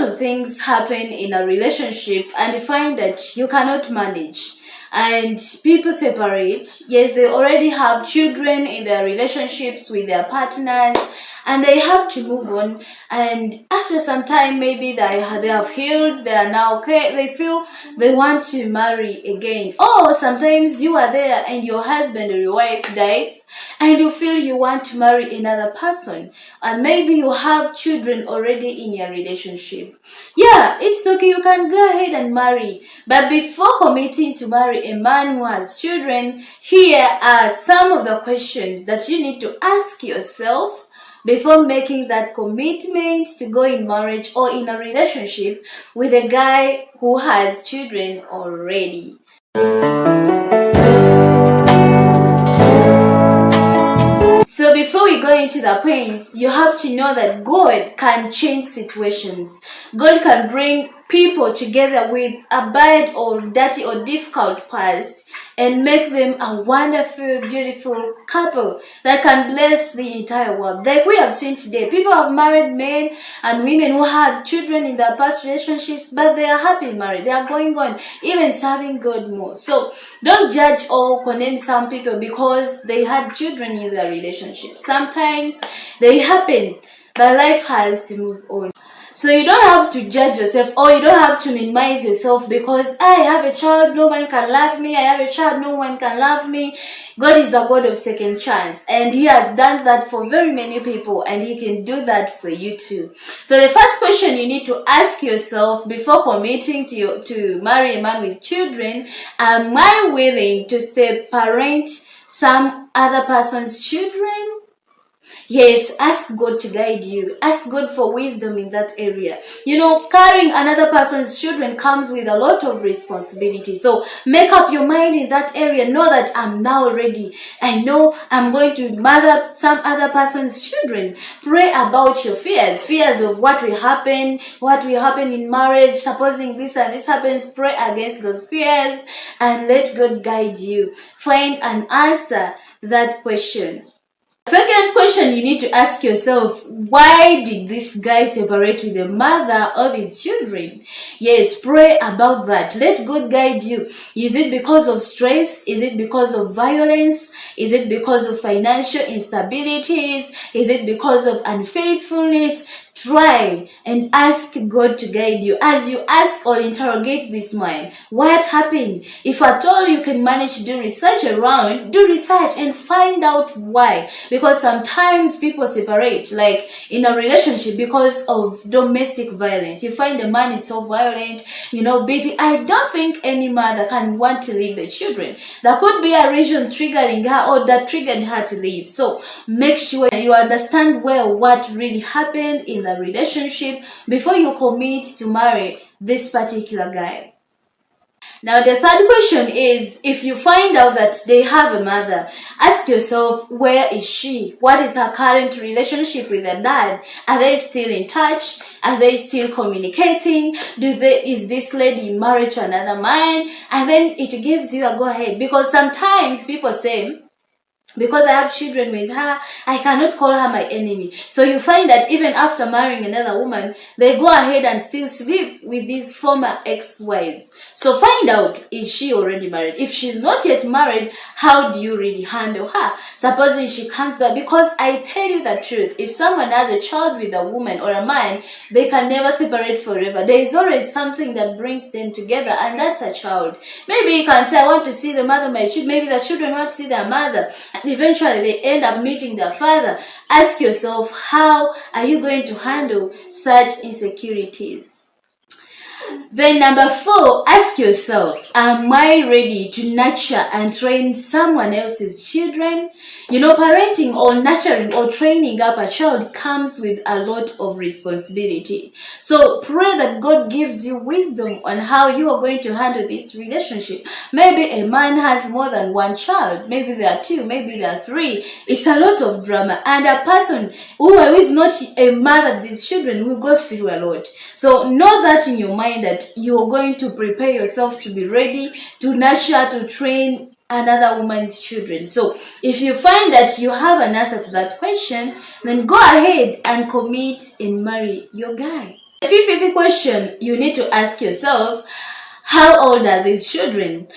of things happen in a relationship and you find that you cannot manage and people separate, yet they already have children in their relationships with their partners and they have to move on, and after some time maybe they have healed, they are now okay, they feel they want to marry again. Or sometimes you are there and your husband or your wife dies and you feel you want to marry another person, and maybe you have children already in your relationship. Yeah, it's okay, you can go ahead and marry, but before committing to marry a man who has children, here are some of the questions that you need to ask yourself before making that commitment to go in marriage or in a relationship with a guy who has children already. So before we go into the points, you have to know that God can change situations. God can bring people together with a bad or dirty or difficult past and make them a wonderful, beautiful couple that can bless the entire world. Like we have seen today, people have married men and women who had children in their past relationships, but they are happily married. They are going on, even serving God more. So don't judge or condemn some people because they had children in their relationship. Sometimes they happen, but life has to move on. So you don't have to judge yourself or you don't have to minimize yourself because I have a child, no one can love me. I have a child, no one can love me. God is the God of second chance, and He has done that for very many people, and He can do that for you too. So the first question you need to ask yourself before committing to marry a man with children: am I willing to stay parent some other person's children? Yes, ask God to guide you. Ask God for wisdom in that area. You know, carrying another person's children comes with a lot of responsibility. So make up your mind in that area. Know that I'm now ready. I know I'm going to mother some other person's children. Pray about your fears of what will happen in marriage. Supposing this and this happens, pray against those fears and let God guide you. Find an answer to that question. Second question you need to ask yourself: why did this guy separate with the mother of his children? Yes, pray about that. Let God guide you. Is it because of stress? Is it because of violence? Is it because of financial instabilities? Is it because of unfaithfulness? Try and ask God to guide you. As you ask or interrogate this man, what happened? If at all you can manage to do research around, do research and find out why. Because sometimes people separate, like in a relationship, because of domestic violence. You find the man is so violent, beating. I don't think any mother can want to leave the children. There could be a reason triggering her or that triggered her to leave. So make sure you understand well what really happened in the relationship before you commit to marry this particular guy. Now, the third question is, if you find out that they have a mother, ask yourself, where is she? What is her current relationship with their dad? Are they still in touch? Are they still communicating? Is this lady married to another man? And then it gives you a go ahead, because sometimes people say, because I have children with her, I cannot call her my enemy. So you find that even after marrying another woman, they go ahead and still sleep with these former ex-wives. So find out, is she already married? If she's not yet married, how do you really handle her? Supposing she comes back, because I tell you the truth, if someone has a child with a woman or a man, they can never separate forever. There is always something that brings them together, and that's a child. Maybe you can say, I want to see the mother of my children. Maybe the children want to see their mother. Eventually they end up meeting their father. Ask yourself, how are you going to handle such insecurities? Then number 4, ask yourself, am I ready to nurture and train someone else's children? Parenting or nurturing or training up a child comes with a lot of responsibility. So pray that God gives you wisdom on how you are going to handle this relationship. Maybe a man has more than one child. Maybe there are 2, maybe there are 3. It's a lot of drama. And a person who is not a mother to these children will go through a lot. So know that in your mind, that you are going to prepare yourself to be ready to nurture, to train another woman's children. So if you find that you have an answer to that question, then go ahead and commit and marry your guy. The fifth question you need to ask yourself: how old are these children?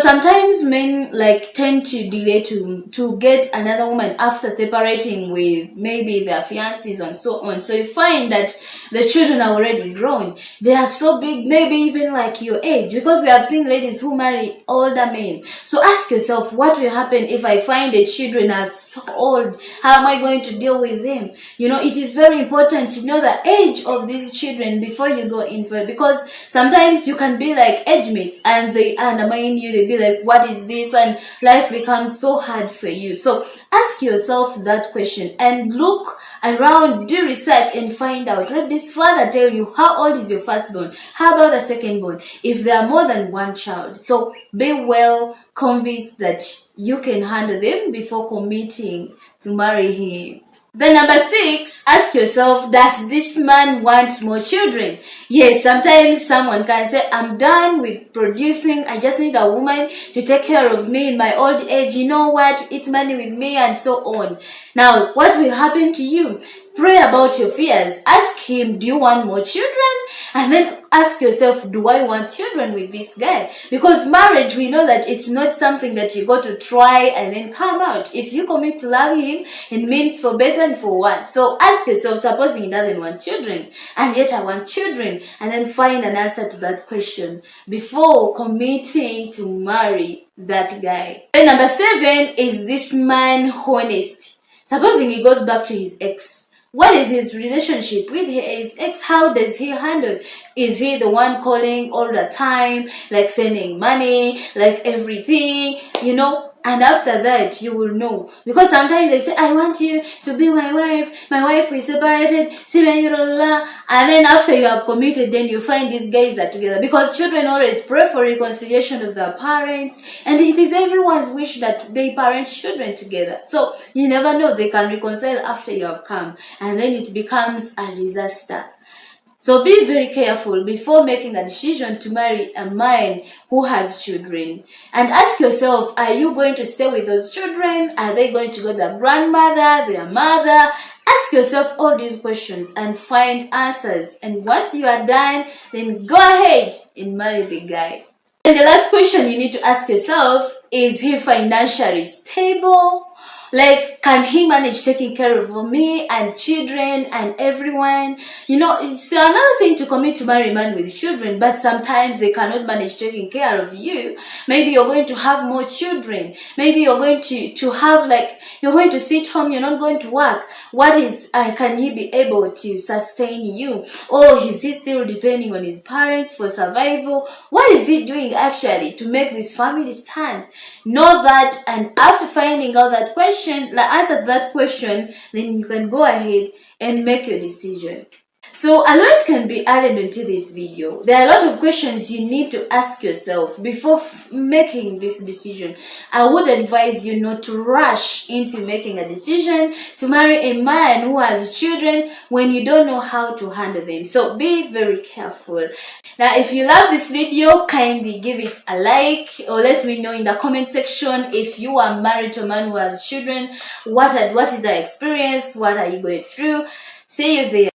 Sometimes men tend to delay to get another woman after separating with maybe their fiancés and so on. So you find that the children are already grown. They are so big, maybe even like your age, because we have seen ladies who marry older men. So ask yourself, what will happen if I find the children are so old? How am I going to deal with them? It is very important to know the age of these children before you go in for it, because sometimes you can be like age mates and they undermine you. They be like, what is this? And life becomes so hard for you. So ask yourself that question and look around, do research and find out. Let this father tell you how old is your firstborn, how about the secondborn, if there are more than one child. So be well convinced that you can handle them before committing to marry him. Then number 6, ask yourself, does this man want more children? Yes, sometimes someone can say, I'm done with producing. I just need a woman to take care of me in my old age. You know what? Eat money with me and so on. Now, what will happen to you? Pray about your fears. Ask him, do you want more children? And then ask yourself, do I want children with this guy? Because marriage, we know that it's not something that you go to try and then come out. If you commit to love him, it means for better and for worse. So ask yourself, supposing he doesn't want children, and yet I want children, and then find an answer to that question before committing to marry that guy. And number 7, is this man honest? Supposing he goes back to his ex. What is his relationship with his ex? How does he handle? Is he the one calling all the time, like sending money, like everything, And after that, you will know. Because sometimes they say, I want you to be my wife. My wife is separated. And then after you have committed, then you find these guys are together. Because children always pray for reconciliation of their parents. And it is everyone's wish that they parent children together. So you never know, they can reconcile after you have come. And then it becomes a disaster. So be very careful before making a decision to marry a man who has children. And ask yourself, are you going to stay with those children? Are they going to go to their grandmother, their mother? Ask yourself all these questions and find answers. And once you are done, then go ahead and marry the guy. And the last question you need to ask yourself, is he financially stable? Can he manage taking care of me and children and everyone? It's another thing to commit to marry a man with children, but sometimes they cannot manage taking care of you. Maybe you're going to have more children. Maybe you're going to have you're going to sit home, you're not going to work. What is, can he be able to sustain you? Or is he still depending on his parents for survival? What is he doing actually to make this family stand? Know that, and after finding out that question, answer that question, then you can go ahead and make your decision. So a lot can be added into this video. There are a lot of questions you need to ask yourself before making this decision. I would advise you not to rush into making a decision to marry a man who has children when you don't know how to handle them. So be very careful. Now, if you love this video, kindly give it a like, or let me know in the comment section if you are married to a man who has children. What is the experience? What are you going through? See you there.